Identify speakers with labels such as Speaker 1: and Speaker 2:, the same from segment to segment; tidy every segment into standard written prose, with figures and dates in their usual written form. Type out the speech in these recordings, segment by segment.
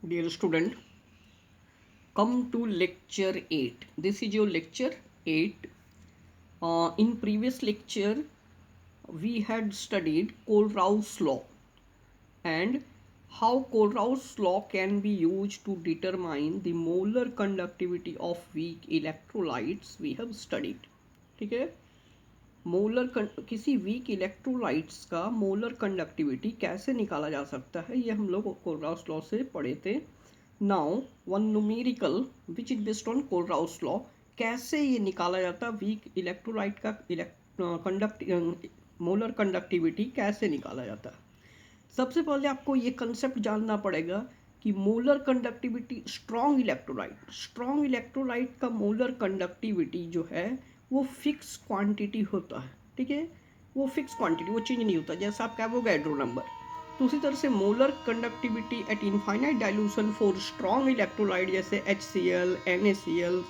Speaker 1: Dear student, come to lecture 8. This is your lecture 8. In previous lecture, we had studied Kohlrausch's law and how Kohlrausch's law can be used to determine the molar conductivity of weak electrolytes. We have studied. ठीक है, किसी weak electrolytes का molar conductivity कैसे निकाला जा सकता है, ये हम लोग कोलराउस लॉ से पढ़े थे. Now one numerical which is based on Kohlrausch law, कैसे ये निकाला जाता है वीक इलेक्ट्रोलाइट का मोलर कंडक्टिविटी कैसे निकाला जाता है. सबसे पहले आपको ये कंसेप्ट जानना पड़ेगा कि मोलर कंडक्टिविटी स्ट्रॉन्ग इलेक्ट्रोलाइट का मोलर कंडक्टिविटी जो है वो फिक्स क्वांटिटी होता है. ठीक है, वो फिक्स क्वांटिटी, वो चेंज नहीं होता. जैसा आपका एवोगैड्रो नंबर, तो उसी तरह से molar conductivity at infinite dilution for strong electrolyte जैसे HCl, NaCl,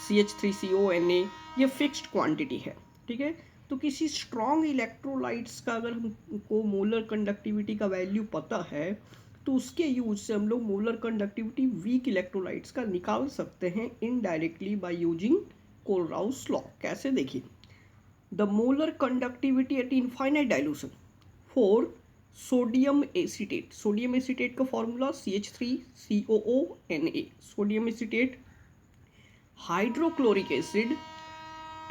Speaker 1: CH3CONa, ये फिक्स्ड क्वांटिटी है. ठीक है, तो किसी स्ट्रॉन्ग इलेक्ट्रोलाइट्स का अगर हमको मोलर कंडक्टिविटी का वैल्यू पता है तो उसके यूज से हम लोग मोलर कंडक्टिविटी वीक इलेक्ट्रोलाइट्स का निकाल सकते हैं indirectly by using Kohlrausch law. कैसे, देखिए, the molar conductivity at infinite dilution for sodium acetate का formula CH3COONa, sodium acetate, hydrochloric acid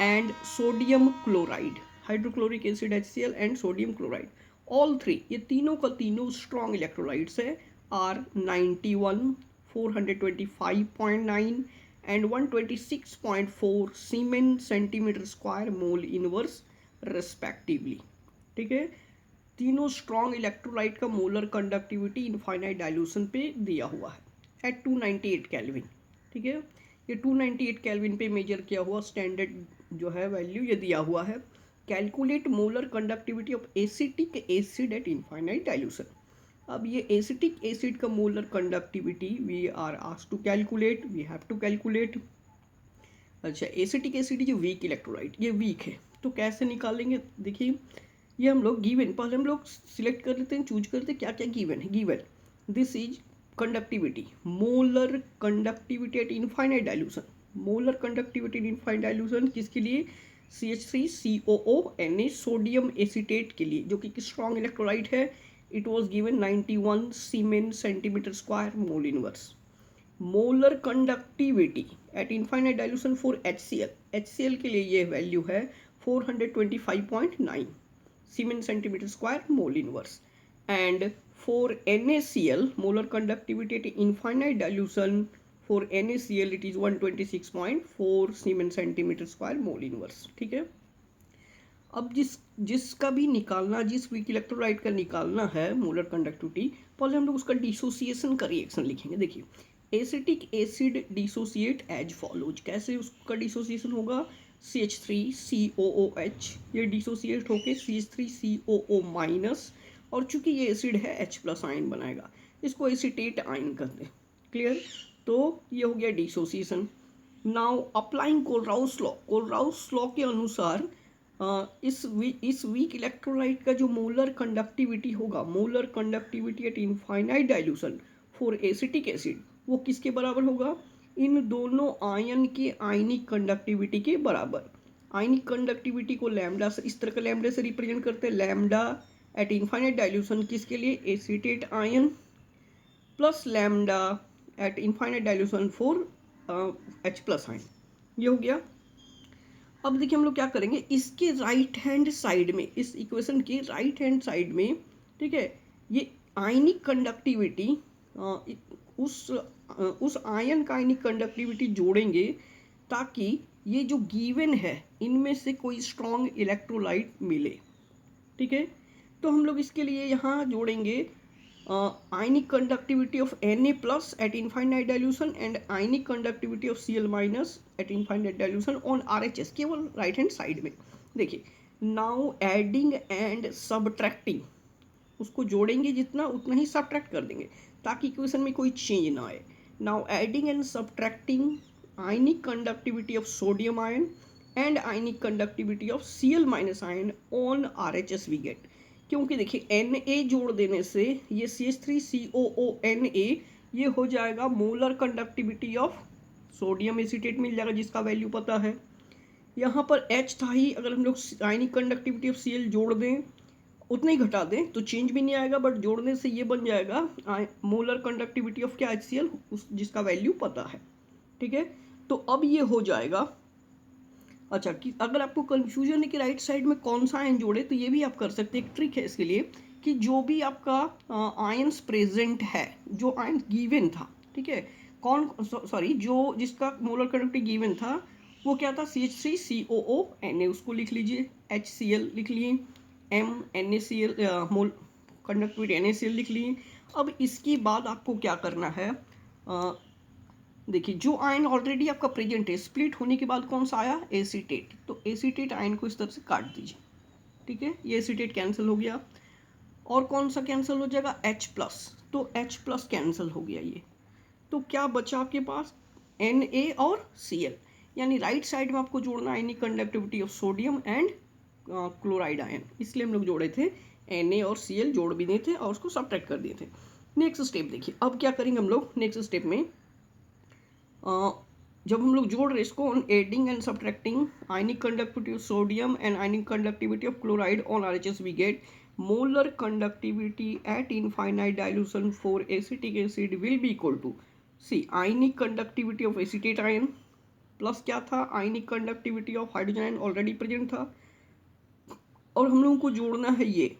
Speaker 1: and sodium chloride, hydrochloric acid HCl and sodium chloride, all three, ये तीनों का तीनों strong electrolytes है. Are 91, 425.9 एंड 126.4 siemens centimetre square mole inverse respectively. ठीक है, तीनों स्ट्रॉन्ग इलेक्ट्रोलाइट का मोलर कंडक्टिविटी इनफाइनाइट डाइल्यूशन पे दिया हुआ है एट 298 केल्विन. ठीक है, ये 298 केल्विन पे मेजर किया हुआ स्टैंडर्ड जो है वैल्यू ये दिया हुआ है. Calculate molar conductivity of acetic acid at infinite dilution. अब ये एसिटिक एसिड का molar conductivity we are asked to calculate, we have to calculate. अच्छा, एसिटिक एसिड जो वीक इलेक्ट्रोलाइट, ये वीक है, तो कैसे निकालेंगे. देखिए, ये हम लोग गिवन, पहले हम लोग सिलेक्ट कर लेते हैं, चूज करते हैं क्या क्या गिवन है. Given this is conductivity, molar conductivity at infinite dilution, molar conductivity in infinite dilution किसके लिए, CH3COONa सोडियम एसीटेट के लिए, जो कि स्ट्रॉन्ग इलेक्ट्रोलाइट है. It was given 91 siemens centimetre square mole inverse. Molar conductivity at infinite dilution for HCl के लिए ये वैल्यू है 425.9 siemens centimetre square mole inverse. And for NaCl, molar conductivity at infinite dilution for NaCl it is 126.4 siemens centimetre square mole inverse. ठीक है, अब जिसका भी निकालना, जिस वीक इलेक्ट्रोलाइट का निकालना है मोलर कंडक्टिविटी, पहले हम लोग उसका डिसोसिएशन का रिएक्शन लिखेंगे. देखिए, acetic acid dissociate as follows. कैसे उसका डिसोसिएशन होगा, CH3COOH, ये डिसोसिएट होके CH3COO माइनस, और चूंकि ये एसिड है H+ आयन बनाएगा, इसको एसिटेट आयन कहते हैं. क्लियर, तो ये हो गया dissociation. Now applying Kohlrausch law के अनुसार इस वीक इलेक्ट्रोलाइट का जो मोलर कंडक्टिविटी होगा, molar conductivity at infinite dilution for acetic acid, वो किसके बराबर होगा, इन दोनों आयन के आयनिक कंडक्टिविटी के बराबर. आयनिक कंडक्टिविटी को लैम्डा से, इस तरह का लैम्डा से रिप्रेजेंट करते हैं. लैम्डा एट इनफाइनाइट डाइल्यूशन किसके लिए, acetate ion, plus lambda eight infinite dilution for H+ ion. ये हो गया. अब देखिए हम लोग क्या करेंगे, इसके राइट हैंड साइड में, इस इक्वेशन के राइट हैंड साइड में, ठीक है, ये आयनिक कंडक्टिविटी उस आयन का आयनिक कंडक्टिविटी जोड़ेंगे ताकि ये जो गिवन है इनमें से कोई स्ट्रॉन्ग इलेक्ट्रोलाइट मिले. ठीक है, तो हम लोग इसके लिए यहाँ जोड़ेंगे ionic conductivity of Na plus at infinite dilution and ionic conductivity of Cl minus at infinite dilution on RHS, केवल राइट हैंड साइड में. देखिए, नाउ एडिंग एंड सबट्रैक्टिंग, उसको जोड़ेंगे जितना उतना ही सबट्रैक्ट कर देंगे ताकि इक्वेशन में कोई चेंज ना आए. Now adding and subtracting ionic conductivity of sodium ion and ionic conductivity of Cl minus ion on RHS we get. क्योंकि देखिए Na जोड़ देने से ये CH3COONa ये हो जाएगा molar conductivity of sodium acetate मिल जाएगा जिसका वैल्यू पता है। यहाँ पर H था ही, अगर हम लोग आयनिक कंडक्टिविटी ऑफ Cl जोड़ दें उतना ही घटा दें तो चेंज भी नहीं आएगा, बट जोड़ने से ये बन जाएगा मोलर कंडक्टिविटी ऑफ क्या HCl, उस जिसका वैल्यू पता है। ठीक है, तो अब ये हो जाएगा। अच्छा, कि अगर आपको कंफ्यूजन है कि राइट साइड में कौन सा आयन जोड़े, तो ये भी आप कर सकते हैं। एक ट्रिक है इसके लिए कि जो भी आपका आयंस प्रेजेंट है, जो आयन गिवन था, ठीक है, कौन सॉरी जो जिसका मोलर कंडक्टिविटी गिवन था वो क्या था, CH3COO Na, उसको लिख लीजिए। HCl लिख लिए, MNaCl मोल कंडक्टिविटी NaCl लिख लिए। अब इसके बाद आपको क्या करना है, देखिए जो आयन ऑलरेडी आपका प्रेजेंट है, स्प्लिट होने के बाद कौन सा आया, एसीटेट, तो एसीटेट आयन को इस तरह से काट दीजिए। ठीक है, ये एसीटेट कैंसिल हो गया, और कौन सा कैंसिल हो जाएगा, H+, तो H+ कैंसिल हो गया ये। तो क्या बचा आपके पास, Na और Cl, यानी राइट साइड में आपको जोड़ना ionic conductivity of sodium and chloride ion, इसलिए हम लोग जोड़े थे। Na और Cl जोड़ भी दिए थे और उसको सब्ट्रैक्ट कर दिए थे। नेक्स्ट स्टेप देखिए, अब क्या करेंगे हम लोग नेक्स्ट स्टेप में, जब हम लोग जोड़ रहे इसको, on adding and subtracting ionic conductivity of sodium and ionic conductivity of chloride on RHS we get molar conductivity at infinite dilution for acetic acid will be equal to, see ionic conductivity of acetate ion plus क्या था, ionic conductivity of hydrogen ion already present था, और हम लोगों को जोड़ना है ये,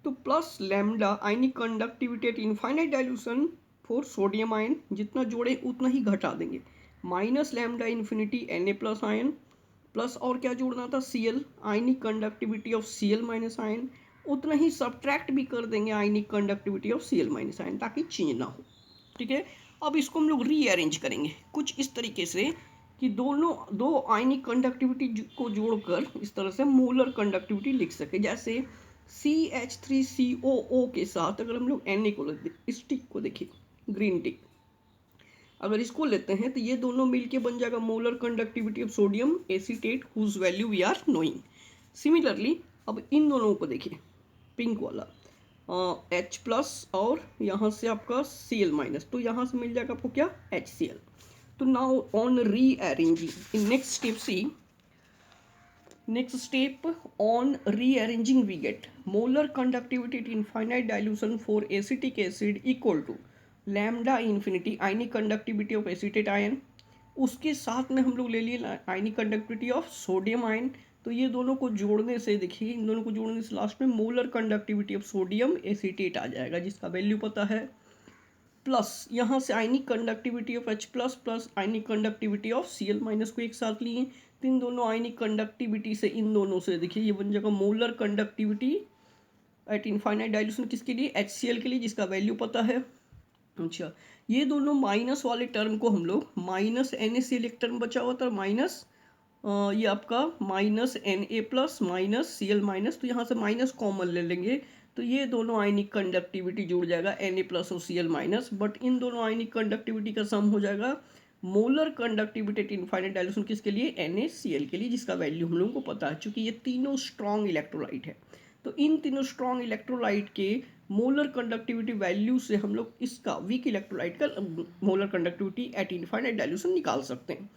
Speaker 1: तो plus lambda ionic conductivity at infinite dilution for sodium ion, जितना जोड़े उतना ही घटा देंगे, minus lambda infinity Na+ ion, plus और क्या जोड़ना था, Cl ionic conductivity of Cl- ion, उतना ही सब्ट्रैक्ट भी कर देंगे आयनिक कंडक्टिविटी ऑफ Cl- आयन, ताकि चेंज ना हो। ठीक है, अब इसको हम लोग रीअरेंज करेंगे कुछ इस तरीके से कि दो आयनिक कंडक्टिविटी को जोड़कर इस तरह से मोलर कंडक्टिविटी लिख सके। जैसे CH3COO के साथ अगर हम लोग Na को लेते, इस टिक को देखिए, ग्रीन टिक, अगर इसको लेते हैं तो ये दोनों मिलके बन जाएगा molar conductivity of sodium acetate whose value we are knowing. Similarly अब इन दोनों को देखिए, पिंक वाला H+ और यहाँ से आपका Cl-, तो यहाँ से मिल जाएगा आपको क्या, HCl। तो now on rearranging in next step, see next step on rearranging we get molar conductivity in infinite dilution for acetic acid equal to lambda infinity ionic conductivity of acetate ion, उसके साथ में हम लोग ले लिए ionic conductivity of sodium ion. तो ये दोनों को जोड़ने से देखिए, इन दोनों को जोड़ने से लास्ट में molar conductivity of sodium acetate आ जाएगा जिसका वैल्यू पता है, प्लस यहाँ से ionic conductivity of H+ plus ionic conductivity of Cl- को एक साथ लिए, तो इन दोनों आयनिक कंडक्टिविटी से इन दोनों से देखिए ये बन जाएगा molar conductivity at infinite dilution, किसके लिए, HCl के लिए, जिसका वैल्यू पता है। अच्छा, ये दोनों माइनस वाले टर्म को हम लोग माइनस NaCl, एक टर्म बचा हुआ था माइनस, ये आपका माइनस Na+ माइनस Cl-, तो यहाँ से माइनस कॉमन ले लेंगे, तो ये दोनों आयनिक कंडक्टिविटी जुड़ जाएगा Na+ और Cl-, बट इन दोनों आयनिक कंडक्टिविटी का सम हो जाएगा molar conductivity at infinite dilution, किसके लिए, NaCl के लिए, जिसका वैल्यू हम लोगों को पता है। चूंकि ये तीनों स्ट्रॉन्ग इलेक्ट्रोलाइट है, तो इन तीनों स्ट्रॉन्ग इलेक्ट्रोलाइट के मोलर कंडक्टिविटी वैल्यू से हम लोग इसका वीक इलेक्ट्रोलाइट का molar conductivity at infinite dilution निकाल सकते हैं।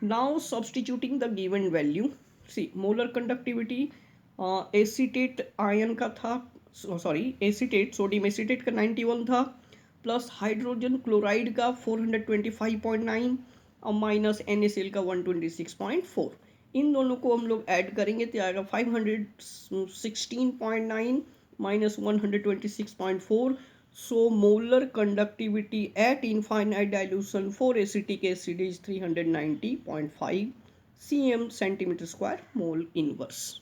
Speaker 1: Now substituting the given value, see molar conductivity acetate ion का था, सॉरी एसीटेट सोडियम एसीटेट का 91 था, प्लस हाइड्रोजन क्लोराइड का 425.9 और माइनस NaCl का 126.4, इन दोनों को हम लोग ऐड करेंगे तो आएगा 516.9 minus 126.4। So molar conductivity at infinite dilution for acetic acid is 390.5 cm centimeter square mole inverse।